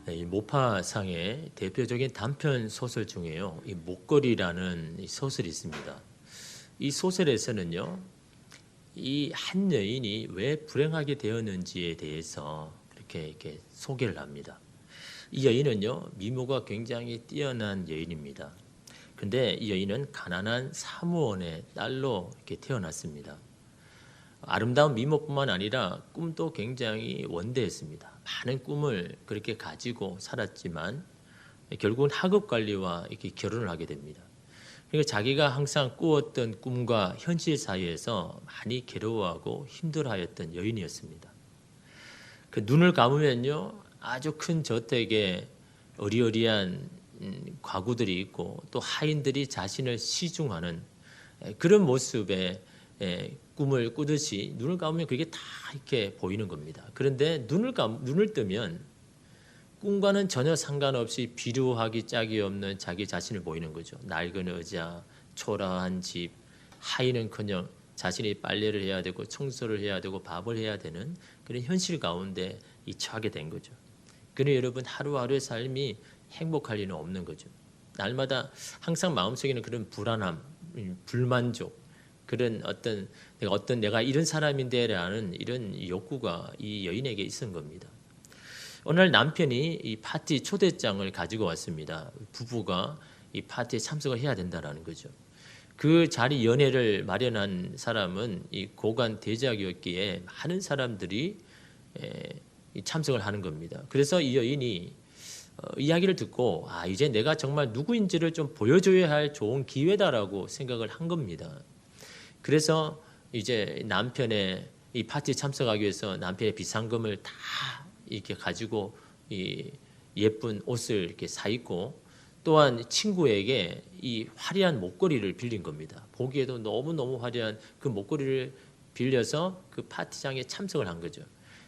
이 모파상의 대표적인 단편 소설 중에요. 이 목걸이라는 이 소설이 있습니다. 이 소설에서는요, 이 한 여인이 왜 불행하게 되었는지에 대해서 이렇게 소개를 합니다. 이 여인은요, 미모가 굉장히 뛰어난 여인입니다. 근데 이 여인은 가난한 사무원의 딸로 이렇게 태어났습니다. 아름다운 미모뿐만 아니라 꿈도 굉장히 원대했습니다. 많은 꿈을 그렇게 가지고 살았지만 결국은 학업 관리와 이렇게 결혼을 하게 됩니다. 그러니까 자기가 항상 꾸었던 꿈과 현실 사이에서 많이 괴로워하고 힘들어하였던 여인이었습니다. 그 눈을 감으면요, 아주 큰 저택에 어리어리한 가구들이 있고 또 하인들이 자신을 시중하는 그런 모습에 꿈을 꾸듯이 눈을 감으면 그게 다 이렇게 보이는 겁니다. 그런데 눈을 뜨면 꿈과는 전혀 상관없이 비루하기 짝이 없는 자기 자신을 보이는 거죠. 낡은 의자, 초라한 집, 하인은커녕 자신이 빨래를 해야 되고 청소를 해야 되고 밥을 해야 되는 그런 현실 가운데 처하게 된 거죠. 그러니 여러분, 하루하루의 삶이 행복할 리는 없는 거죠. 날마다 항상 마음속에는 그런 불안함, 불만족, 그런 내가 이런 사람인데라는 이런 욕구가 이 여인에게 있었던 겁니다. 오늘 남편이 이 파티 초대장을 가지고 왔습니다. 부부가 이 파티에 참석을 해야 된다라는 거죠. 그 자리 연회를 마련한 사람은 이 고관 대작이었기에 많은 사람들이 참석을 하는 겁니다. 그래서 이 여인이 이야기를 듣고 이제 내가 정말 누구인지를 좀 보여줘야 할 좋은 기회다라고 생각을 한 겁니다. 그래서 이제 남편의 이 파티에 참석하기 위해서 남편의 비상금을 다 이렇게 가지고 이 예쁜 옷을 이렇게 사 입고 또한 친구에게 이 화려한 목걸이를 빌린 겁니다. 보기에도 너무너무 화려한 그 목걸이를 빌려서 그 파티장에 참석을 한 거죠.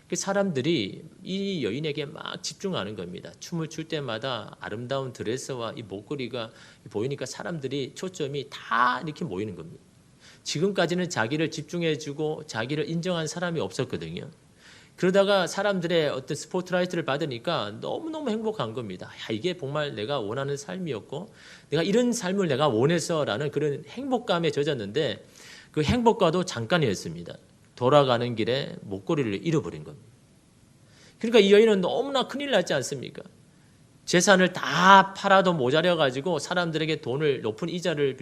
그 사람들이 이 여인에게 막 집중하는 겁니다. 춤을 출 때마다 아름다운 드레스와 이 목걸이가 보이니까 사람들이 초점이 다 이렇게 모이는 겁니다. 지금까지는 자기를 집중해주고 자기를 인정한 사람이 없었거든요. 그러다가 사람들의 어떤 스포트라이트를 받으니까 너무너무 행복한 겁니다. 이게 정말 내가 원하는 삶이었고 내가 이런 삶을 내가 원해서라는 그런 행복감에 젖었는데 그 행복과도 잠깐이었습니다. 돌아가는 길에 목걸이를 잃어버린 겁니다. 그러니까 이 여인은 너무나 큰일 났지 않습니까? 재산을 다 팔아도 모자라가지고 사람들에게 돈을 높은 이자를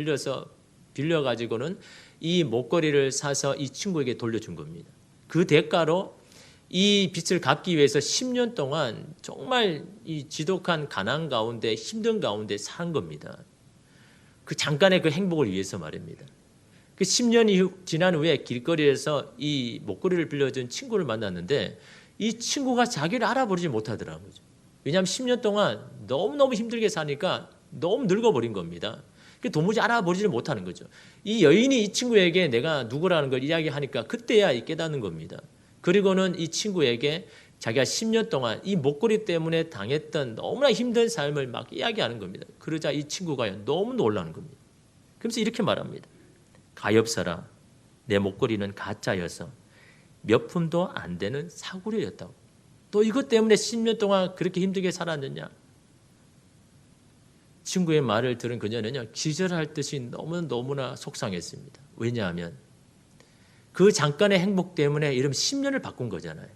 빌려가지고는 이 목걸이를 사서 이 친구에게 돌려준 겁니다. 그 대가로 이 빚을 갚기 위해서 10년 동안 정말 이 지독한 가난 가운데 힘든 가운데 산 겁니다. 그 잠깐의 그 행복을 위해서 말입니다. 그 10년이 지난 후에 길거리에서 이 목걸이를 빌려준 친구를 만났는데 이 친구가 자기를 알아보지 못하더라는 거죠. 왜냐하면 10년 동안 너무너무 힘들게 사니까 너무 늙어버린 겁니다. 도무지 알아보지를 못하는 거죠. 이 여인이 이 친구에게 내가 누구라는 걸 이야기하니까 그때야 깨닫는 겁니다. 그리고는 이 친구에게 자기가 10년 동안 이 목걸이 때문에 당했던 너무나 힘든 삶을 막 이야기하는 겁니다. 그러자 이 친구가 너무 놀라는 겁니다. 그러면서 이렇게 말합니다. 가엾어라, 내 목걸이는 가짜여서 몇 푼도 안 되는 사구려였다고. 또 이것 때문에 10년 동안 그렇게 힘들게 살았느냐? 친구의 말을 들은 그녀는요, 기절할 듯이 너무나 속상했습니다. 왜냐하면 그 잠깐의 행복 때문에 여러분 10년을 바꾼 거잖아요.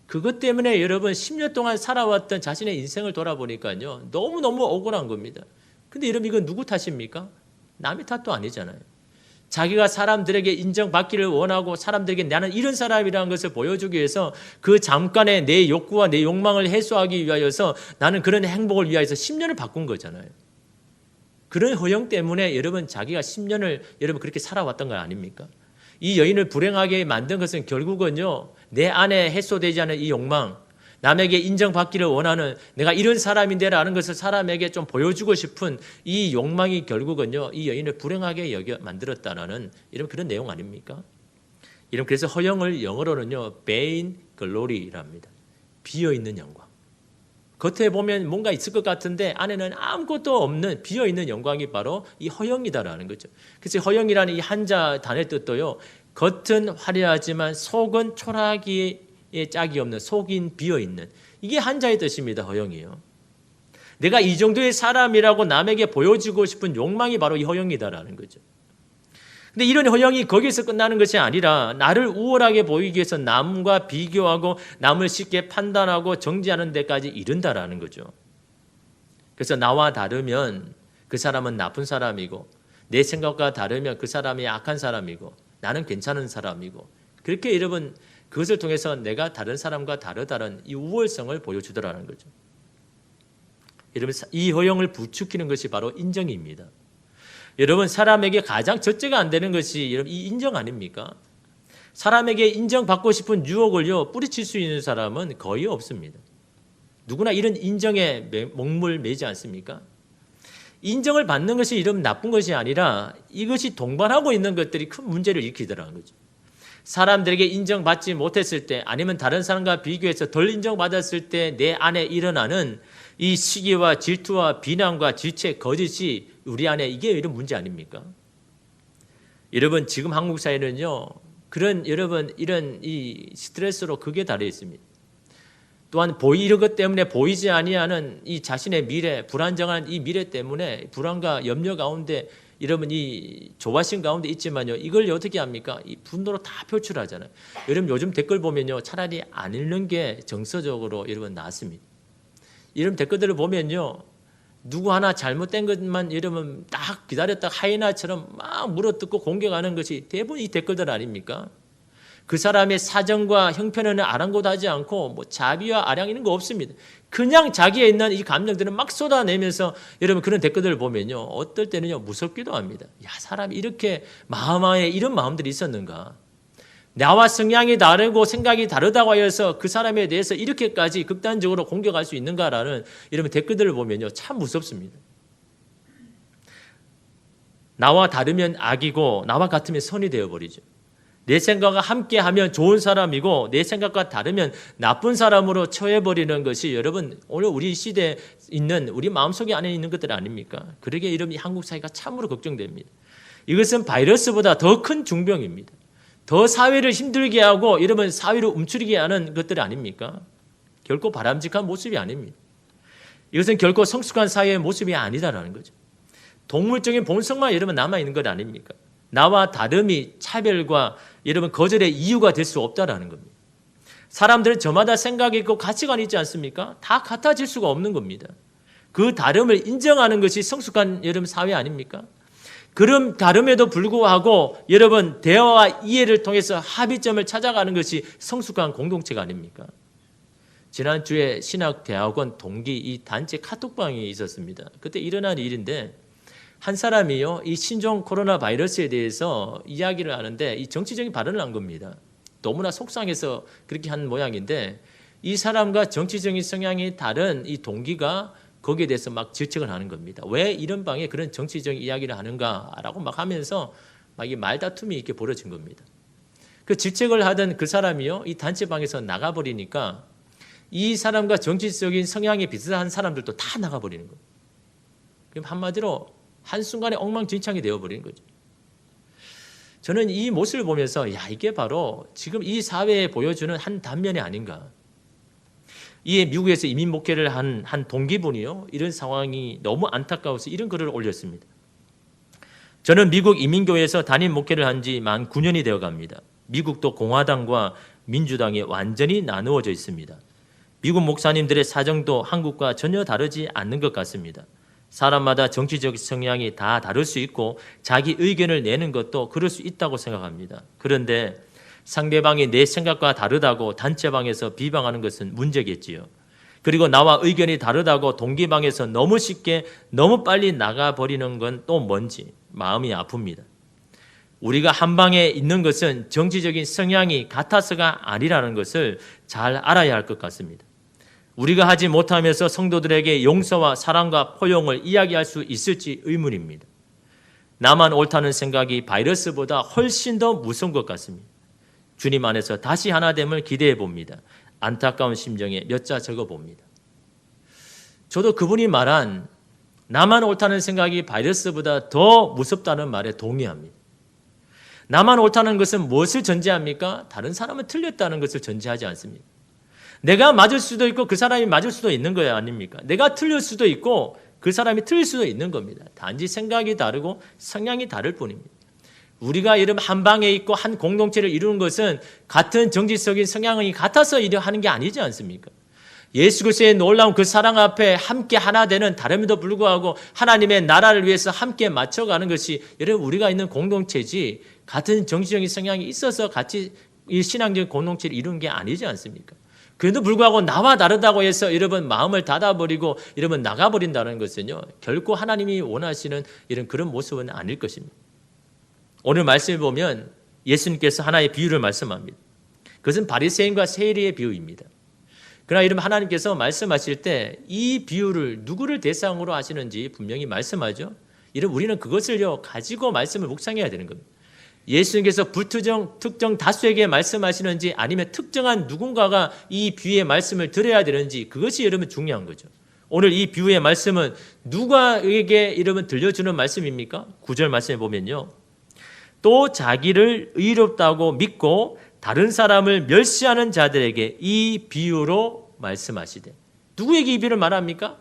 그것 때문에 여러분 10년 동안 살아왔던 자신의 인생을 돌아보니까요, 너무너무 억울한 겁니다. 근데 여러분 이건 누구 탓입니까? 남의 탓도 아니잖아요. 자기가 사람들에게 인정받기를 원하고 사람들에게 나는 이런 사람이라는 것을 보여주기 위해서 그 잠깐의 내 욕구와 내 욕망을 해소하기 위하여서 나는 그런 행복을 위하여서 10년을 바꾼 거잖아요. 그런 허영 때문에 여러분 자기가 10년을 여러분 그렇게 살아왔던 거 아닙니까? 이 여인을 불행하게 만든 것은 결국은요, 내 안에 해소되지 않은 이 욕망, 남에게 인정받기를 원하는 내가 이런 사람인데라는 것을 사람에게 좀 보여주고 싶은 이 욕망이 결국은요, 이 여인을 불행하게 만들었다라는 이런 그런 내용 아닙니까? 이런 그래서 허영을 영어로는요, vain glory랍니다. 비어있는 영광. 겉에 보면 뭔가 있을 것 같은데 안에는 아무것도 없는 비어있는 영광이 바로 이 허영이다라는 거죠. 그래서 허영이라는 이 한자 단의 뜻도요, 겉은 화려하지만 속은 초라하기에 짝이 없는, 속인 비어있는 이게 한자의 뜻입니다. 허영이요. 내가 이 정도의 사람이라고 남에게 보여주고 싶은 욕망이 바로 이 허영이다라는 거죠. 근데 이런 허영이 거기서 끝나는 것이 아니라 나를 우월하게 보이기 위해서 남과 비교하고 남을 쉽게 판단하고 정지하는 데까지 이른다라는 거죠. 그래서 나와 다르면 그 사람은 나쁜 사람이고 내 생각과 다르면 그 사람이 악한 사람이고 나는 괜찮은 사람이고 그렇게 여러분 그것을 통해서 내가 다른 사람과 다르다는 이 우월성을 보여주더라는 거죠. 여러분 이 허영을 부추기는 것이 바로 인정입니다. 여러분 사람에게 가장 절제가 안 되는 것이 여러분 이 인정 아닙니까? 사람에게 인정받고 싶은 유혹을요 뿌리칠 수 있는 사람은 거의 없습니다. 누구나 이런 인정에 목물 매지 않습니까? 인정을 받는 것이 이런 나쁜 것이 아니라 이것이 동반하고 있는 것들이 큰 문제를 일으키더라는 거죠. 사람들에게 인정받지 못했을 때 아니면 다른 사람과 비교해서 덜 인정받았을 때 내 안에 일어나는 이 시기와 질투와 비난과 질책, 거짓이 우리 안에 이게 이런 문제 아닙니까? 여러분 지금 한국 사회는요 그런 여러분 이런 이 스트레스로 극에 달해 있습니다. 또한 이런 것 때문에 보이지 아니하는 이 자신의 미래, 불안정한 이 미래 때문에 불안과 염려 가운데 여러분 이 조바심 가운데 있지만요 이걸 어떻게 합니까? 이 분노로 다 표출하잖아요. 여러분 요즘 댓글 보면요 차라리 안 읽는 게 정서적으로 여러분 낫습니다. 이런 댓글들을 보면요 누구 하나 잘못된 것만 여러분 딱 기다렸다가 하이에나처럼 막 물어뜯고 공격하는 것이 대부분 이 댓글들 아닙니까? 그 사람의 사정과 형편은 아랑곳하지 않고 뭐 자비와 아량 이런 거 없습니다. 그냥 자기에 있는 이 감정들은 막 쏟아내면서 여러분 그런 댓글들을 보면요 어떨 때는요 무섭기도 합니다. 야 사람이 이렇게 마음 안에 이런 마음들이 있었는가? 나와 성향이 다르고 생각이 다르다고 하여서 그 사람에 대해서 이렇게까지 극단적으로 공격할 수 있는가라는 이런 댓글들을 보면요 참 무섭습니다. 나와 다르면 악이고 나와 같으면 선이 되어버리죠. 내 생각과 함께하면 좋은 사람이고 내 생각과 다르면 나쁜 사람으로 처해버리는 것이 여러분 오늘 우리 시대에 있는 우리 마음속에 안에 있는 것들 아닙니까? 그러기에 이런 한국 사회가 참으로 걱정됩니다. 이것은 바이러스보다 더 큰 중병입니다. 더 사회를 힘들게 하고 여러분 사회로 움츠리게 하는 것들 아닙니까? 결코 바람직한 모습이 아닙니다. 이것은 결코 성숙한 사회의 모습이 아니다라는 거죠. 동물적인 본성만 여러분 남아있는 것 아닙니까? 나와 다름이 차별과 여러분 거절의 이유가 될 수 없다라는 겁니다. 사람들은 저마다 생각이 있고 가치관이 있지 않습니까? 다 같아질 수가 없는 겁니다. 그 다름을 인정하는 것이 성숙한 여러분 사회 아닙니까? 그런 다름에도 불구하고 여러분 대화와 이해를 통해서 합의점을 찾아가는 것이 성숙한 공동체가 아닙니까? 지난주에 신학대학원 동기 이 단체 카톡방이 있었습니다. 그때 일어난 일인데 한 사람이요 이 신종 코로나 바이러스에 대해서 이야기를 하는데 이 정치적인 발언을 한 겁니다. 너무나 속상해서 그렇게 한 모양인데 이 사람과 정치적인 성향이 다른 이 동기가 거기에 대해서 막 질책을 하는 겁니다. 왜 이런 방에 그런 정치적인 이야기를 하는가라고 막 하면서 막 이 말다툼이 이렇게 벌어진 겁니다. 그 질책을 하던 그 사람이요 이 단체방에서 나가버리니까 이 사람과 정치적인 성향이 비슷한 사람들도 다 나가버리는 거예요. 그럼 한마디로 한순간에 엉망진창이 되어버리는 거죠. 저는 이 모습을 보면서 이게 바로 지금 이 사회에 보여주는 한 단면이 아닌가. 이에 미국에서 이민 목회를 한 동기분이요 이런 상황이 너무 안타까워서 이런 글을 올렸습니다. 저는 미국 이민교회에서 담임 목회를 한 지 만 9년이 되어갑니다. 미국도 공화당과 민주당이 완전히 나누어져 있습니다. 미국 목사님들의 사정도 한국과 전혀 다르지 않는 것 같습니다. 사람마다 정치적 성향이 다 다를 수 있고 자기 의견을 내는 것도 그럴 수 있다고 생각합니다. 그런데 상대방이 내 생각과 다르다고 단체방에서 비방하는 것은 문제겠지요. 그리고 나와 의견이 다르다고 동기방에서 너무 쉽게 너무 빨리 나가버리는 건 또 뭔지 마음이 아픕니다. 우리가 한 방에 있는 것은 정치적인 성향이 같아서가 아니라는 것을 잘 알아야 할 것 같습니다. 우리가 하지 못하면서 성도들에게 용서와 사랑과 포용을 이야기할 수 있을지 의문입니다. 나만 옳다는 생각이 바이러스보다 훨씬 더 무서운 것 같습니다. 주님 안에서 다시 하나됨을 기대해 봅니다. 안타까운 심정에 몇 자 적어 봅니다. 저도 그분이 말한 나만 옳다는 생각이 바이러스보다 더 무섭다는 말에 동의합니다. 나만 옳다는 것은 무엇을 전제합니까? 다른 사람은 틀렸다는 것을 전제하지 않습니다. 내가 맞을 수도 있고 그 사람이 맞을 수도 있는 거예요. 아닙니까? 내가 틀릴 수도 있고 그 사람이 틀릴 수도 있는 겁니다. 단지 생각이 다르고 성향이 다를 뿐입니다. 우리가 이런 한 방에 있고 한 공동체를 이루는 것은 같은 정치적인 성향이 같아서 하는 게 아니지 않습니까? 예수 그리스도의 놀라운 그 사랑 앞에 함께 하나 되는 다름에도 불구하고 하나님의 나라를 위해서 함께 맞춰가는 것이 여러분 우리가 있는 공동체지 같은 정치적인 성향이 있어서 같이 이 신앙적인 공동체를 이루는 게 아니지 않습니까? 그래도 불구하고 나와 다르다고 해서 여러분 마음을 닫아버리고 여러분 나가버린다는 것은요 결코 하나님이 원하시는 이런 그런 모습은 아닐 것입니다. 오늘 말씀을 보면 예수님께서 하나의 비유를 말씀합니다. 그것은 바리새인과 세리의 비유입니다. 그러나 이러면 하나님께서 말씀하실 때 이 비유를 누구를 대상으로 하시는지 분명히 말씀하죠. 이러면 우리는 그것을요 가지고 말씀을 묵상해야 되는 겁니다. 예수님께서 특정 다수에게 말씀하시는지 아니면 특정한 누군가가 이 비유의 말씀을 들어야 되는지 그것이 여러분 중요한 거죠. 오늘 이 비유의 말씀은 누구에게 여러분 들려주는 말씀입니까? 9절 말씀에 보면요. 또 자기를 의롭다고 믿고 다른 사람을 멸시하는 자들에게 이 비유로 말씀하시되 누구에게 이 비유를 말합니까?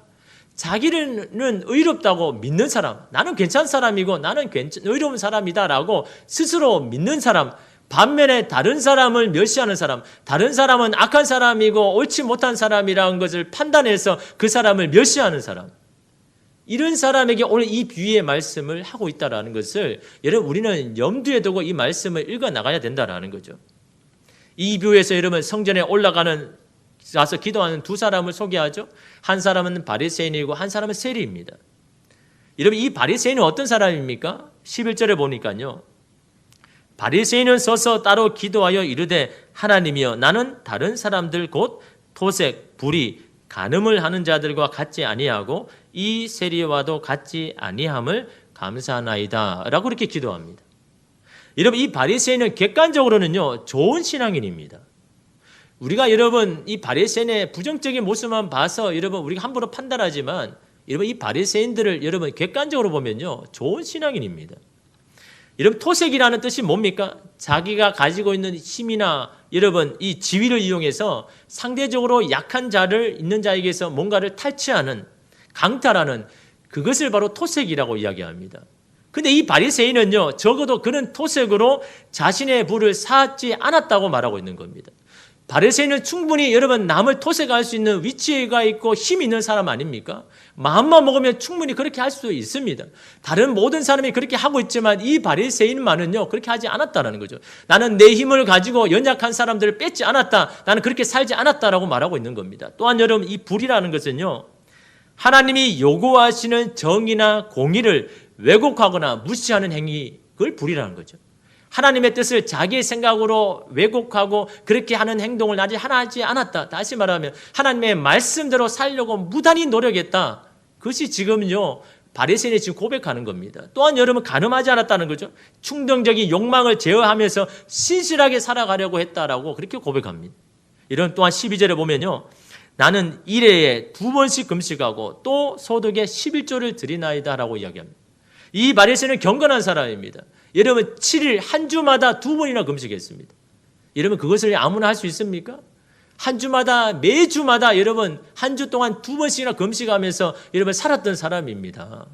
자기는 의롭다고 믿는 사람, 나는 괜찮은 사람이고 나는 의로운 사람이다라고 스스로 믿는 사람, 반면에 다른 사람을 멸시하는 사람, 다른 사람은 악한 사람이고 옳지 못한 사람이라는 것을 판단해서 그 사람을 멸시하는 사람, 이런 사람에게 오늘 이 비유의 말씀을 하고 있다는 것을 여러분 우리는 염두에 두고 이 말씀을 읽어 나가야 된다는 거죠. 이 비유에서 여러분 성전에 가서 기도하는 두 사람을 소개하죠. 한 사람은 바리새인이고 한 사람은 세리입니다. 여러분 이 바리새인은 어떤 사람입니까? 11절에 보니까요. 바리새인은 서서 따로 기도하여 이르되 하나님이여 나는 다른 사람들 곧 토색, 불의, 간음을 하는 자들과 같지 아니하고 이 세리와도 같지 아니함을 감사하나이다 라고 이렇게 기도합니다. 여러분 이 바리새인은 객관적으로는요 좋은 신앙인입니다. 우리가 여러분 이 바리새인의 부정적인 모습만 봐서 여러분 우리가 함부로 판단하지만 여러분 이 바리새인들을 여러분 객관적으로 보면요 좋은 신앙인입니다. 여러분 토색이라는 뜻이 뭡니까? 자기가 가지고 있는 힘이나 여러분 이 지위를 이용해서 상대적으로 약한 자를 있는 자에게서 뭔가를 탈취하는 강탈하는 그것을 바로 토색이라고 이야기합니다. 근데 이 바리새인은요 적어도 그런 토색으로 자신의 부를 쌓지 않았다고 말하고 있는 겁니다. 바리새인은 충분히 여러분 남을 토색할 수 있는 위치가 있고 힘이 있는 사람 아닙니까? 마음만 먹으면 충분히 그렇게 할 수 있습니다. 다른 모든 사람이 그렇게 하고 있지만 이 바리새인만은요 그렇게 하지 않았다는 거죠. 나는 내 힘을 가지고 연약한 사람들을 뺏지 않았다. 나는 그렇게 살지 않았다라고 말하고 있는 겁니다. 또한 여러분 이 불이라는 것은요 하나님이 요구하시는 정의나 공의를 왜곡하거나 무시하는 행위, 그걸 불이라는 거죠. 하나님의 뜻을 자기의 생각으로 왜곡하고 그렇게 하는 행동을 아직 하지 않았다. 다시 말하면 하나님의 말씀대로 살려고 무단히 노력했다. 그것이 지금요 바리새인이 지금 고백하는 겁니다. 또한 여러분 간음하지 않았다는 거죠. 충동적인 욕망을 제어하면서 신실하게 살아가려고 했다라고 그렇게 고백합니다. 이런 또한 12절에 보면요. 나는 일회에 2번씩 금식하고 또 소득의 11조를 드리나이다 라고 이야기합니다. 이 바리새인은 경건한 사람입니다. 여러분 7일 한 주마다 2번이나 금식했습니다. 여러분 그것을 아무나 할 수 있습니까? 한 주마다 매주마다 여러분 한 주 동안 2번씩이나 금식하면서 여러분 살았던 사람입니다.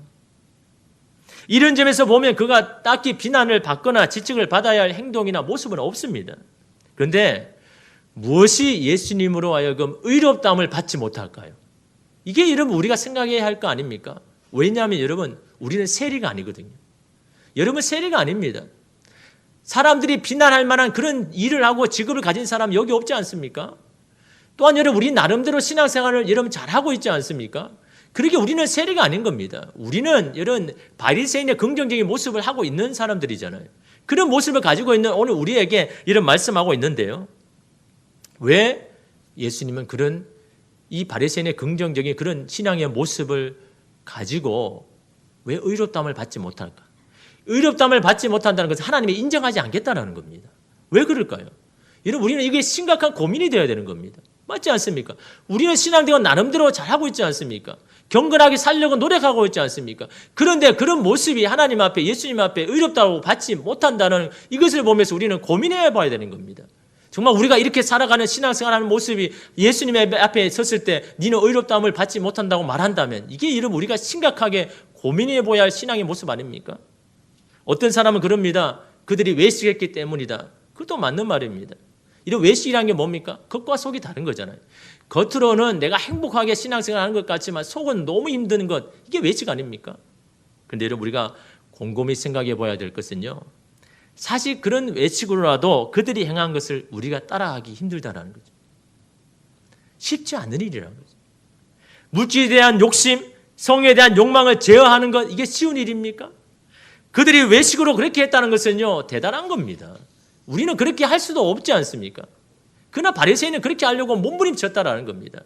이런 점에서 보면 그가 딱히 비난을 받거나 지적을 받아야 할 행동이나 모습은 없습니다. 그런데 무엇이 예수님으로 하여금 의롭다함을 받지 못할까요? 이게 여러분 우리가 생각해야 할 거 아닙니까? 왜냐하면 여러분 우리는 세리가 아니거든요. 여러분 세리가 아닙니다. 사람들이 비난할 만한 그런 일을 하고 직업을 가진 사람 여기 없지 않습니까? 또한 여러분 우리 나름대로 신앙생활을 여러분 잘하고 있지 않습니까? 그러게 우리는 세리가 아닌 겁니다. 우리는 이런 바리새인의 긍정적인 모습을 하고 있는 사람들이잖아요. 그런 모습을 가지고 있는 오늘 우리에게 이런 말씀하고 있는데요. 왜 예수님은 그런 이 바리새인의 긍정적인 그런 신앙의 모습을 가지고 왜 의롭다함을 받지 못할까? 의롭다함을 받지 못한다는 것은 하나님이 인정하지 않겠다는 겁니다. 왜 그럴까요? 여러분 우리는 이게 심각한 고민이 되어야 되는 겁니다. 맞지 않습니까? 우리는 신앙생활 나름대로 잘하고 있지 않습니까? 경건하게 살려고 노력하고 있지 않습니까? 그런데 그런 모습이 하나님 앞에 예수님 앞에 의롭다고 받지 못한다는 이것을 보면서 우리는 고민해 봐야 되는 겁니다. 정말 우리가 이렇게 살아가는 신앙생활하는 모습이 예수님 앞에 섰을 때 니는 의롭다함을 받지 못한다고 말한다면 이게 이런 우리가 심각하게 고민해 보아야 할 신앙의 모습 아닙니까? 어떤 사람은 그럽니다. 그들이 외식했기 때문이다. 그것도 맞는 말입니다. 이런 외식이라는 게 뭡니까? 겉과 속이 다른 거잖아요. 겉으로는 내가 행복하게 신앙생활하는 것 같지만 속은 너무 힘든 것, 이게 외식 아닙니까? 그런데 여러분 우리가 곰곰이 생각해 봐야 될 것은요, 사실 그런 외식으로라도 그들이 행한 것을 우리가 따라하기 힘들다라는 거죠. 쉽지 않은 일이라는 거죠. 물질에 대한 욕심, 성에 대한 욕망을 제어하는 것, 이게 쉬운 일입니까? 그들이 외식으로 그렇게 했다는 것은요, 대단한 겁니다. 우리는 그렇게 할 수도 없지 않습니까? 그러나 바리새인은 그렇게 하려고 몸부림쳤다라는 겁니다.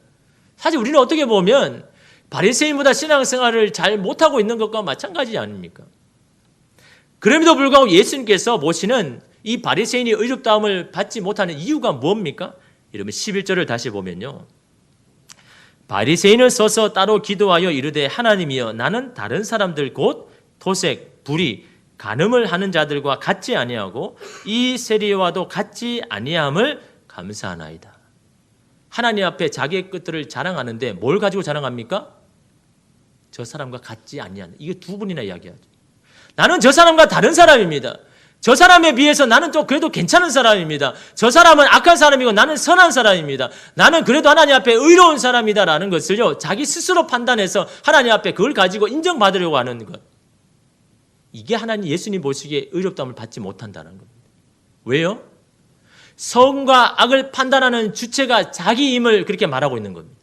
사실 우리는 어떻게 보면 바리새인보다 신앙생활을 잘 못하고 있는 것과 마찬가지 아닙니까? 그럼에도 불구하고 예수님께서 보시는 이 바리새인이 의롭다함을 받지 못하는 이유가 뭡니까? 이러면 11절을 다시 보면요, 바리새인은 서서 따로 기도하여 이르되 하나님이여 나는 다른 사람들 곧 토색, 불의, 간음을 하는 자들과 같지 아니하고 이 세리와도 같지 아니함을 감사하나이다. 하나님 앞에 자기의 것들을 자랑하는데 뭘 가지고 자랑합니까? 저 사람과 같지 아니하는, 이게 두 분이나 이야기하죠. 나는 저 사람과 다른 사람입니다. 저 사람에 비해서 나는 또 그래도 괜찮은 사람입니다. 저 사람은 악한 사람이고 나는 선한 사람입니다. 나는 그래도 하나님 앞에 의로운 사람이다라는 것을요, 자기 스스로 판단해서 하나님 앞에 그걸 가지고 인정받으려고 하는 것. 이게 하나님 예수님 보시기에 의롭다함을 받지 못한다는 겁니다. 왜요? 선과 악을 판단하는 주체가 자기임을 그렇게 말하고 있는 겁니다.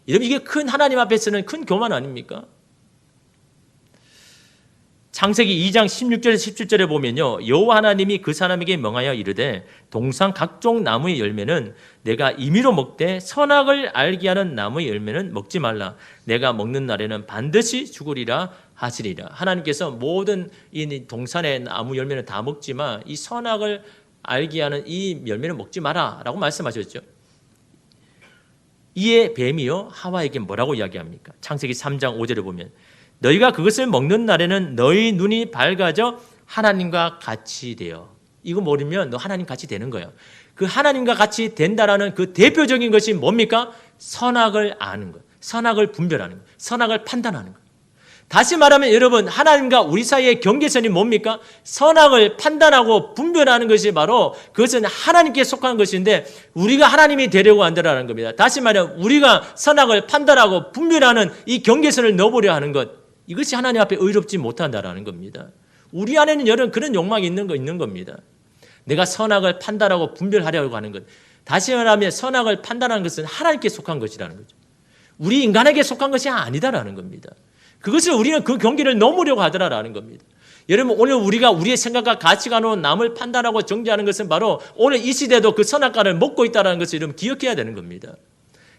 여러분 이게 큰 하나님 앞에서는 큰 교만 아닙니까? 창세기 2장 16절 17절에 보면요, 여호와 하나님이 그 사람에게 명하여 이르되 동산 각종 나무의 열매는 내가 임의로 먹되 선악을 알게 하는 나무의 열매는 먹지 말라. 내가 먹는 날에는 반드시 죽으리라 하시리라. 하나님께서 모든 이 동산의 나무 열매는 다 먹지만 이 선악을 알게 하는 이 열매는 먹지 마라 라고 말씀하셨죠. 이에 뱀이요 하와에게 뭐라고 이야기합니까? 창세기 3장 5절에 보면 너희가 그것을 먹는 날에는 너희 눈이 밝아져 하나님과 같이 되어. 이거 모르면 너 하나님 같이 되는 거예요. 그 하나님과 같이 된다라는 그 대표적인 것이 뭡니까? 선악을 아는 것, 선악을 분별하는 것, 선악을 판단하는 것. 다시 말하면 여러분, 하나님과 우리 사이의 경계선이 뭡니까? 선악을 판단하고 분별하는 것이 바로 그것은 하나님께 속한 것인데 우리가 하나님이 되려고 한다는 겁니다. 다시 말하면 우리가 선악을 판단하고 분별하는 이 경계선을 넣어보려 하는 것, 이것이 하나님 앞에 의롭지 못한다라는 겁니다. 우리 안에는 여러분 그런 욕망이 있는 겁니다. 내가 선악을 판단하고 분별하려고 하는 것. 다시 말하면 선악을 판단하는 것은 하나님께 속한 것이라는 거죠. 우리 인간에게 속한 것이 아니다라는 겁니다. 그것을 우리는 그 경계를 넘으려고 하더라라는 겁니다. 여러분 오늘 우리가 우리의 생각과 가치관으로 남을 판단하고 정죄하는 것은 바로 오늘 이 시대도 그 선악과를 먹고 있다는 것을 여러분 기억해야 되는 겁니다.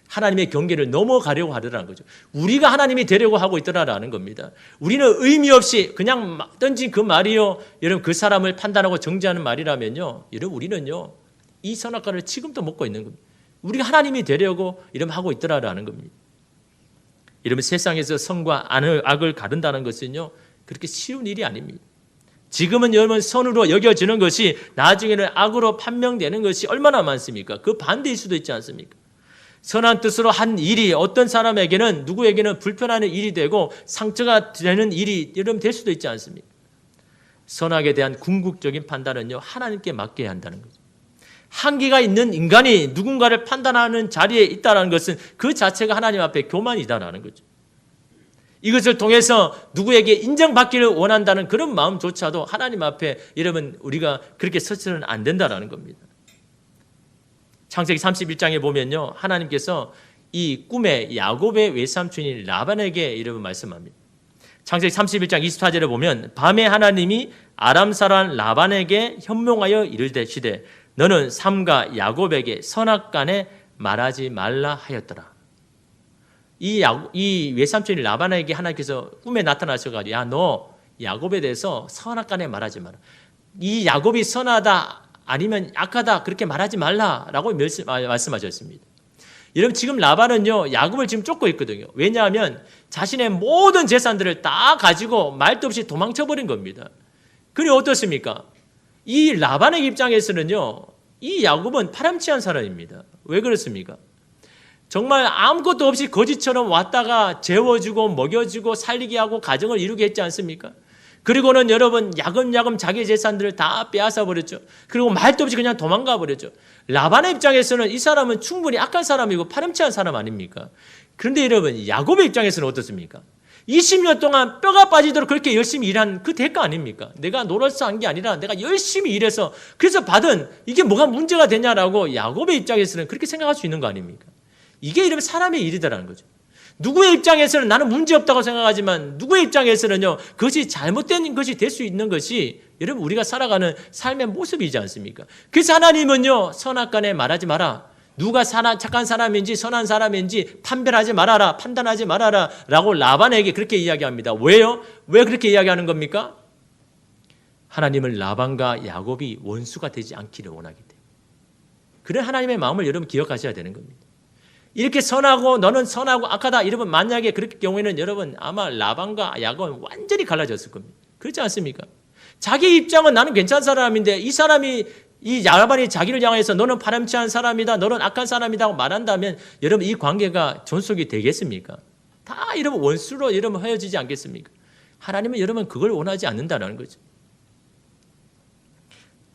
하나님의 경계를 넘어가려고 하더라는 거죠. 우리가 하나님이 되려고 하고 있더라라는 겁니다. 우리는 의미 없이 그냥 던진 그 말이요, 여러분 그 사람을 판단하고 정죄하는 말이라면요, 여러분 우리는요 이 선악과를 지금도 먹고 있는 겁니다. 우리가 하나님이 되려고 이러면 하고 있더라라는 겁니다. 이러면 세상에서 선과 악을 가른다는 것은요 그렇게 쉬운 일이 아닙니다. 지금은 여러분 선으로 여겨지는 것이 나중에는 악으로 판명되는 것이 얼마나 많습니까? 그 반대일 수도 있지 않습니까? 선한 뜻으로 한 일이 어떤 사람에게는 누구에게는 불편한 일이 되고 상처가 되는 일이 여러분 될 수도 있지 않습니까? 선악에 대한 궁극적인 판단은요 하나님께 맡겨야 한다는 거죠. 한계가 있는 인간이 누군가를 판단하는 자리에 있다는 것은 그 자체가 하나님 앞에 교만이다라는 거죠. 이것을 통해서 누구에게 인정받기를 원한다는 그런 마음조차도 하나님 앞에 여러분 우리가 그렇게 서서는 안 된다라는 겁니다. 창세기 31장에 보면요 하나님께서 이 꿈에 야곱의 외삼촌인 라반에게 이렇게 말씀합니다. 창세기 31장 24절에 보면 밤에 하나님이 아람 사람 라반에게 현몽하여 이르시되 너는 삼가 야곱에게 선악간에 말하지 말라 하였더라. 이 외삼촌인 라반에게 하나님께서 꿈에 나타나셔가지고 야 너 야곱에 대해서 선악간에 말하지 마라. 이 야곱이 선하다 아니면 악하다 그렇게 말하지 말라라고 말씀하셨습니다. 여러분 지금 라반은요 야곱을 지금 쫓고 있거든요. 왜냐하면 자신의 모든 재산들을 다 가지고 말도 없이 도망쳐버린 겁니다. 그래 어떻습니까? 이 라반의 입장에서는요 이 야곱은 파렴치한 사람입니다. 왜 그렇습니까? 정말 아무것도 없이 거지처럼 왔다가 재워주고 먹여주고 살리게 하고 가정을 이루게 했지 않습니까? 그리고는 여러분 야금야금 자기 재산들을 다 빼앗아 버렸죠. 그리고 말도 없이 그냥 도망가 버렸죠. 라반의 입장에서는 이 사람은 충분히 악한 사람이고 파렴치한 사람 아닙니까? 그런데 여러분 야곱의 입장에서는 어떻습니까? 20년 동안 뼈가 빠지도록 그렇게 열심히 일한 그 대가 아닙니까? 내가 놀아서 한 게 아니라 내가 열심히 일해서 그래서 받은 이게 뭐가 문제가 되냐라고 야곱의 입장에서는 그렇게 생각할 수 있는 거 아닙니까? 이게 이러면 사람의 일이다라는 거죠. 누구의 입장에서는 나는 문제없다고 생각하지만 누구의 입장에서는요 그것이 잘못된 것이 될 수 있는 것이 여러분 우리가 살아가는 삶의 모습이지 않습니까? 그래서 하나님은요 선악간에 말하지 마라. 누가 착한 사람인지 선한 사람인지 판별하지 말아라. 판단하지 말아라 라고 라반에게 그렇게 이야기합니다. 왜요? 왜 그렇게 이야기하는 겁니까? 하나님은 라반과 야곱이 원수가 되지 않기를 원하기 때문에. 그런 하나님의 마음을 여러분 기억하셔야 되는 겁니다. 이렇게 선하고 너는 선하고 악하다 이러면 만약에 그럴 경우에는 여러분 아마 라반과 야곱은 완전히 갈라졌을 겁니다. 그렇지 않습니까? 자기 입장은 나는 괜찮은 사람인데 이 라반이 자기를 향해서 너는 파렴치한 사람이다, 너는 악한 사람이다 하고 말한다면 여러분 이 관계가 존속이 되겠습니까? 다 여러분 원수로 여러분 헤어지지 않겠습니까? 하나님은 여러분 그걸 원하지 않는다는 거죠.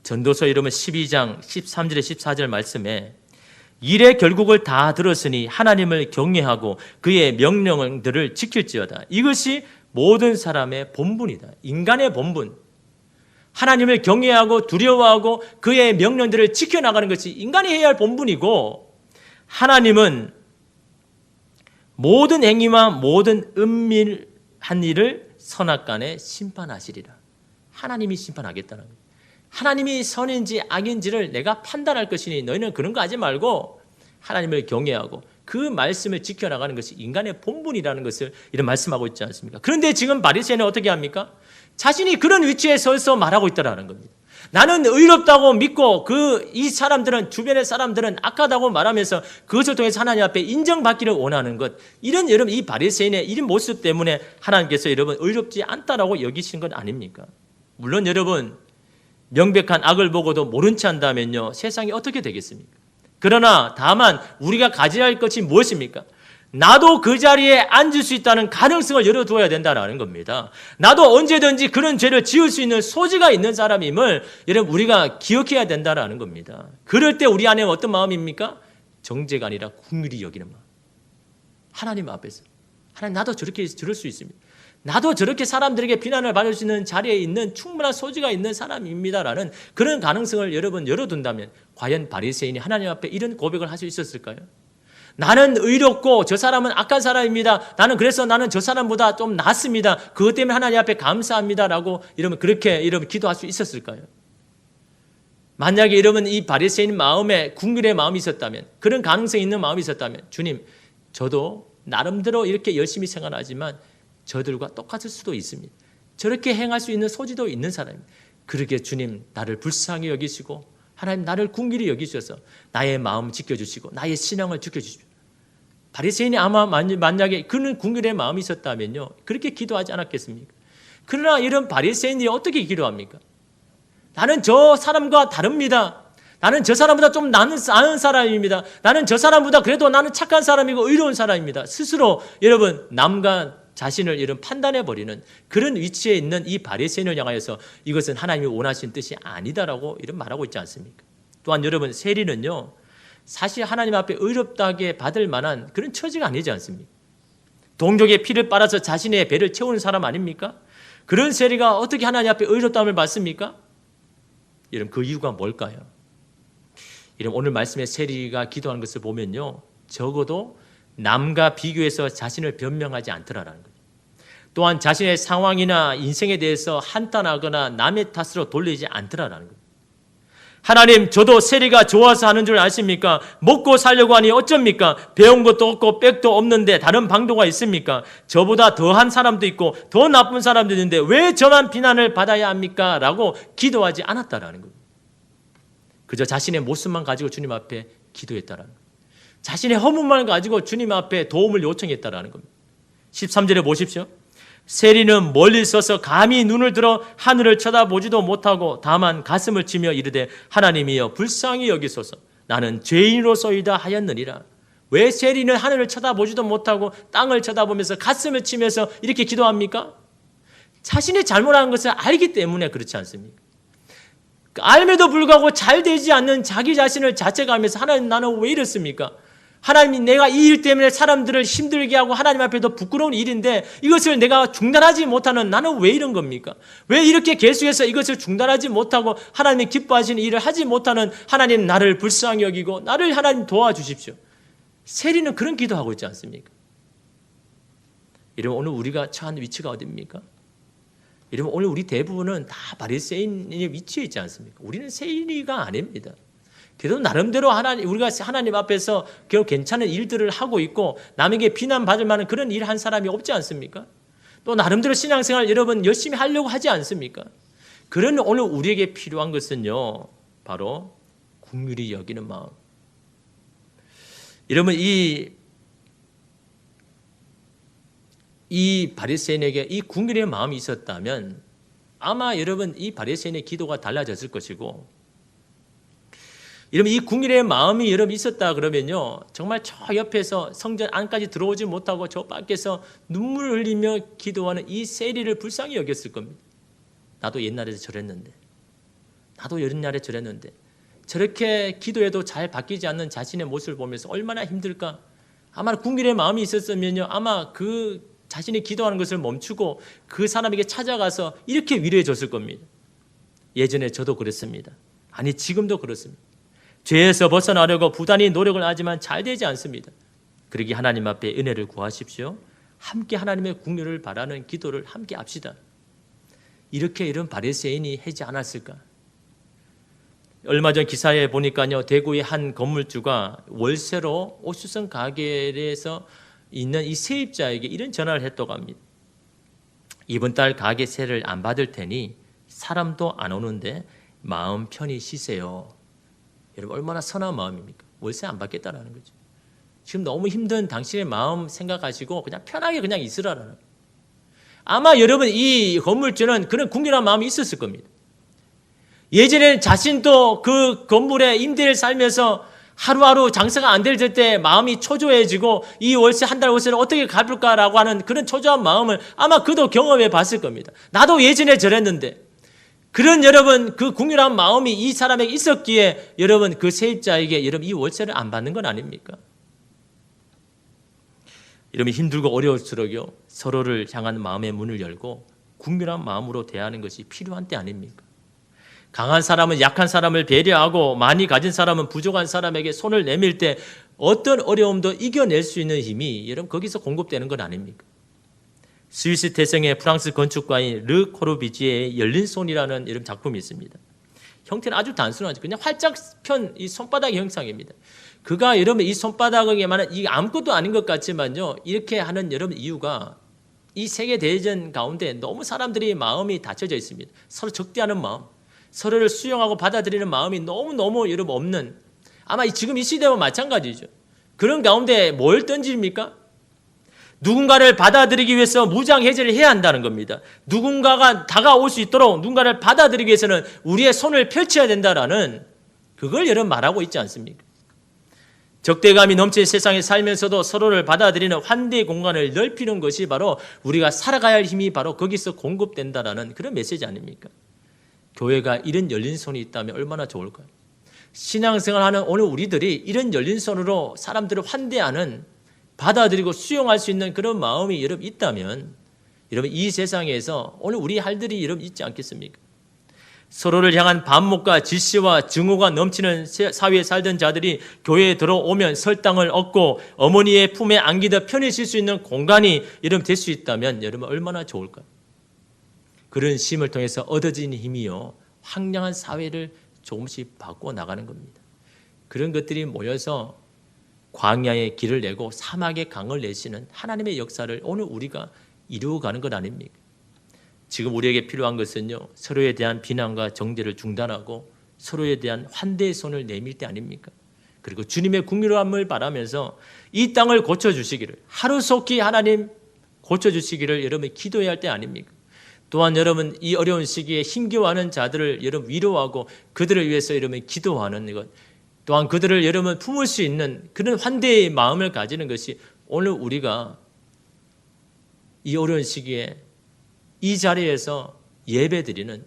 전도서 여러분 12장 13절에 14절 말씀에 일의 결국을 다 들었으니 하나님을 경외하고 그의 명령들을 지킬지어다. 이것이 모든 사람의 본분이다. 인간의 본분. 하나님을 경외하고 두려워하고 그의 명령들을 지켜나가는 것이 인간이 해야 할 본분이고 하나님은 모든 행위와 모든 은밀한 일을 선악간에 심판하시리라. 하나님이 심판하겠다는 거예요. 하나님이 선인지 악인지를 내가 판단할 것이니 너희는 그런 거 하지 말고 하나님을 경외하고 그 말씀을 지켜나가는 것이 인간의 본분이라는 것을 이런 말씀하고 있지 않습니까? 그런데 지금 바리새인은 어떻게 합니까? 자신이 그런 위치에 서서 말하고 있다는 겁니다. 나는 의롭다고 믿고 이 사람들은 주변의 사람들은 악하다고 말하면서 그것을 통해서 하나님 앞에 인정받기를 원하는 것. 이런 여러분 이 바리새인의 이런 모습 때문에 하나님께서 여러분 의롭지 않다라고 여기신 건 아닙니까? 물론 여러분 명백한 악을 보고도 모른 체 한다면요 세상이 어떻게 되겠습니까? 그러나 다만 우리가 가져야 할 것이 무엇입니까? 나도 그 자리에 앉을 수 있다는 가능성을 열어두어야 된다는 겁니다. 나도 언제든지 그런 죄를 지을 수 있는 소지가 있는 사람임을 여러분 우리가 기억해야 된다는 겁니다. 그럴 때 우리 안에 어떤 마음입니까? 정죄가 아니라 긍휼히 여기는 마음. 하나님 앞에서 하나님 나도 저렇게 들을 수 있습니다. 나도 저렇게 사람들에게 비난을 받을 수 있는 자리에 있는 충분한 소지가 있는 사람입니다라는 그런 가능성을 여러분 열어둔다면 과연 바리새인이 하나님 앞에 이런 고백을 할 수 있었을까요? 나는 의롭고 저 사람은 악한 사람입니다. 그래서 나는 저 사람보다 좀 낫습니다. 그것 때문에 하나님 앞에 감사합니다라고 이러면 그렇게 기도할 수 있었을까요? 만약에 여러분 이 바리새인 마음에 긍휼의 마음이 있었다면 그런 가능성이 있는 마음이 있었다면 주님 저도 나름대로 이렇게 열심히 생활하지만 저들과 똑같을 수도 있습니다. 저렇게 행할 수 있는 소지도 있는 사람입니다. 그렇게 주님 나를 불쌍히 여기시고 하나님 나를 긍휼히 여기셔서 나의 마음 지켜주시고 나의 신앙을 지켜주십시오. 바리새인이 아마 만약에 그런 긍휼의 마음이 있었다면요 그렇게 기도하지 않았겠습니까? 그러나 이런 바리새인이 어떻게 기도합니까? 나는 저 사람과 다릅니다. 나는 저 사람보다 좀 나은 사람입니다. 나는 저 사람보다 그래도 나는 착한 사람이고 의로운 사람입니다. 스스로 여러분 남과 자신을 이런 판단해버리는 그런 위치에 있는 이 바리새인을 향하여서 이것은 하나님이 원하신 뜻이 아니다라고 이런 말하고 있지 않습니까? 또한 여러분 세리는요 사실 하나님 앞에 의롭다게 받을 만한 그런 처지가 아니지 않습니까? 동족의 피를 빨아서 자신의 배를 채우는 사람 아닙니까? 그런 세리가 어떻게 하나님 앞에 의롭다함을 받습니까? 여러분 그 이유가 뭘까요? 여러분 오늘 말씀에 세리가 기도하는 것을 보면요 적어도 남과 비교해서 자신을 변명하지 않더라라는 거죠. 또한 자신의 상황이나 인생에 대해서 한탄하거나 남의 탓으로 돌리지 않더라라는 거죠. 하나님 저도 세리가 좋아서 하는 줄 아십니까? 먹고 살려고 하니 어쩝니까? 배운 것도 없고 백도 없는데 다른 방도가 있습니까? 저보다 더한 사람도 있고 더 나쁜 사람도 있는데 왜 저만 비난을 받아야 합니까? 라고 기도하지 않았다라는 거예요. 그저 자신의 모습만 가지고 주님 앞에 기도했다라는 거예요. 자신의 허물만 가지고 주님 앞에 도움을 요청했다라는 겁니다. 13절에 보십시오. 세리는 멀리 서서 감히 눈을 들어 하늘을 쳐다보지도 못하고 다만 가슴을 치며 이르되 하나님이여 불쌍히 여기소서 나는 죄인으로소이다 하였느니라. 왜 세리는 하늘을 쳐다보지도 못하고 땅을 쳐다보면서 가슴을 치면서 이렇게 기도합니까? 자신이 잘못한 것을 알기 때문에 그렇지 않습니까? 알면도 불구하고 잘 되지 않는 자기 자신을 자책하면서 하나님 나는 왜 이렇습니까? 하나님 내가 이 일 때문에 사람들을 힘들게 하고 하나님 앞에도 부끄러운 일인데 이것을 내가 중단하지 못하는 나는 왜 이런 겁니까? 왜 이렇게 계속해서 이것을 중단하지 못하고 하나님이 기뻐하시는 일을 하지 못하는 하나님 나를 불쌍히 여기고 나를 하나님 도와주십시오. 세리는 그런 기도하고 있지 않습니까? 여러분 오늘 우리가 처한 위치가 어디입니까? 여러분 오늘 우리 대부분은 다 바리새인의 위치에 있지 않습니까? 우리는 세리가 아닙니다. 그래도 나름대로 우리가 하나님 앞에서 괜찮은 일들을 하고 있고 남에게 비난받을 만한 그런 일을 한 사람이 없지 않습니까? 또 나름대로 신앙생활 여러분 열심히 하려고 하지 않습니까? 그런 오늘 우리에게 필요한 것은요 바로 긍휼히 여기는 마음. 여러분 이 바리새인에게 이 긍휼의 마음이 있었다면 아마 여러분 이 바리새인의 기도가 달라졌을 것이고 여러분 이 긍휼의 마음이 여러분 있었다 그러면요 정말 저 옆에서 성전 안까지 들어오지 못하고 저 밖에서 눈물을 흘리며 기도하는 이 세리를 불쌍히 여겼을 겁니다. 나도 옛날에 저랬는데 나도 옛날에 저랬는데 저렇게 기도해도 잘 바뀌지 않는 자신의 모습을 보면서 얼마나 힘들까. 아마 긍휼의 마음이 있었으면요 아마 그 자신이 기도하는 것을 멈추고 그 사람에게 찾아가서 이렇게 위로해 줬을 겁니다. 예전에 저도 그랬습니다. 아니 지금도 그렇습니다. 죄에서 벗어나려고 부단히 노력을 하지만 잘 되지 않습니다. 그러기 하나님 앞에 은혜를 구하십시오. 함께 하나님의 긍휼을 바라는 기도를 함께 합시다. 이렇게 이런 바리새인이 하지 않았을까? 얼마 전 기사에 보니까요 대구의 한 건물주가 월세로 옥수수 가게에서 있는 이 세입자에게 이런 전화를 했다고 합니다. 이번 달 가게 세를 안 받을 테니 사람도 안 오는데 마음 편히 쉬세요. 여러분 얼마나 선한 마음입니까? 월세 안 받겠다라는 거죠. 지금 너무 힘든 당신의 마음 생각하시고 그냥 편하게 그냥 있으라는 거예요. 아마 여러분 이 건물주는 그런 긍휼한 마음이 있었을 겁니다. 예전에는 자신도 그 건물에 임대를 살면서 하루하루 장사가 안 될 때 마음이 초조해지고 이 월세 한 달 월세를 어떻게 갚을까라고 하는 그런 초조한 마음을 아마 그도 경험해 봤을 겁니다. 나도 예전에 저랬는데 그런 여러분 그 긍휼한 마음이 이 사람에게 있었기에 여러분 그 세입자에게 여러분 이 월세를 안 받는 건 아닙니까? 여러분 힘들고 어려울수록요 서로를 향한 마음의 문을 열고 긍휼한 마음으로 대하는 것이 필요한 때 아닙니까? 강한 사람은 약한 사람을 배려하고 많이 가진 사람은 부족한 사람에게 손을 내밀 때 어떤 어려움도 이겨낼 수 있는 힘이 여러분 거기서 공급되는 건 아닙니까? 스위스 태생의 프랑스 건축가인 르 코르비지에의 열린 손이라는 이런 작품이 있습니다. 형태는 아주 단순하죠. 그냥 활짝 편 이 손바닥의 형상입니다. 그가 여러분 이 손바닥에만은 이 아무것도 아닌 것 같지만요. 이렇게 하는 여러분 이유가 이 세계 대전 가운데 너무 사람들이 마음이 닫혀져 있습니다. 서로 적대하는 마음, 서로를 수용하고 받아들이는 마음이 너무너무 여러분 없는 아마 지금 이 시대와 마찬가지죠. 그런 가운데 뭘 던집니까? 누군가를 받아들이기 위해서 무장해제를 해야 한다는 겁니다. 누군가가 다가올 수 있도록 누군가를 받아들이기 위해서는 우리의 손을 펼쳐야 된다라는 그걸 여러분 말하고 있지 않습니까? 적대감이 넘치는 세상에 살면서도 서로를 받아들이는 환대의 공간을 넓히는 것이 바로 우리가 살아가야 할 힘이 바로 거기서 공급된다라는 그런 메시지 아닙니까? 교회가 이런 열린 손이 있다면 얼마나 좋을까요? 신앙생활하는 오늘 우리들이 이런 열린 손으로 사람들을 환대하는 받아들이고 수용할 수 있는 그런 마음이 여러분 있다면 여러분 이 세상에서 오늘 우리 할들이 여러분 있지 않겠습니까? 서로를 향한 반목과 질시와 증오가 넘치는 사회에 살던 자들이 교회에 들어오면 설당을 얻고 어머니의 품에 안기듯 편히 쉴 수 있는 공간이 여러분 될 수 있다면 여러분 얼마나 좋을까요? 그런 쉼을 통해서 얻어진 힘이요 황량한 사회를 조금씩 바꿔 나가는 겁니다. 그런 것들이 모여서 광야의 길을 내고 사막의 강을 내시는 하나님의 역사를 오늘 우리가 이루어가는 것 아닙니까? 지금 우리에게 필요한 것은요 서로에 대한 비난과 정죄를 중단하고 서로에 대한 환대의 손을 내밀 때 아닙니까? 그리고 주님의 긍휼함을 바라면서 이 땅을 고쳐주시기를 하루속히 하나님 고쳐주시기를 여러분이 기도해야 할 때 아닙니까? 또한 여러분 이 어려운 시기에 힘겨워하는 자들을 여러분 위로하고 그들을 위해서 여러분이 기도하는 것, 또한 그들을 여러분 품을 수 있는 그런 환대의 마음을 가지는 것이 오늘 우리가 이 어려운 시기에 이 자리에서 예배드리는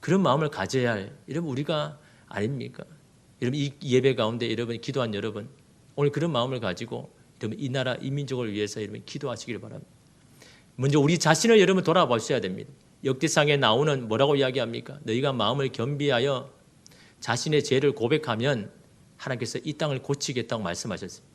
그런 마음을 가져야 할 여러분 우리가 아닙니까? 여러분 이 예배 가운데 여러분이 기도한 여러분 오늘 그런 마음을 가지고 여러분 이 나라 이 민족을 위해서 여러분 기도하시기를 바랍니다. 먼저 우리 자신을 여러분 돌아보셔야 됩니다. 역대상에 나오는 뭐라고 이야기합니까? 너희가 마음을 겸비하여 자신의 죄를 고백하면 하나님께서 이 땅을 고치겠다고 말씀하셨습니다.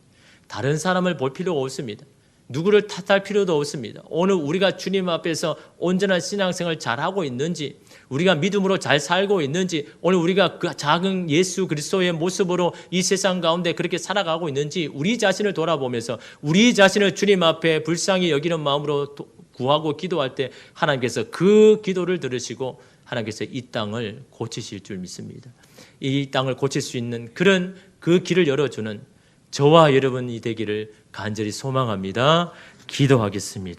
다른 사람을 볼 필요가 없습니다. 누구를 탓할 필요도 없습니다. 오늘 우리가 주님 앞에서 온전한 신앙생활을 잘하고 있는지, 우리가 믿음으로 잘 살고 있는지, 오늘 우리가 그 작은 예수 그리스도의 모습으로 이 세상 가운데 그렇게 살아가고 있는지 우리 자신을 돌아보면서 우리 자신을 주님 앞에 불쌍히 여기는 마음으로 구하고 기도할 때 하나님께서 그 기도를 들으시고 하나님께서 이 땅을 고치실 줄 믿습니다. 이 땅을 고칠 수 있는 그런 그 길을 열어주는 저와 여러분이 되기를 간절히 소망합니다. 기도하겠습니다.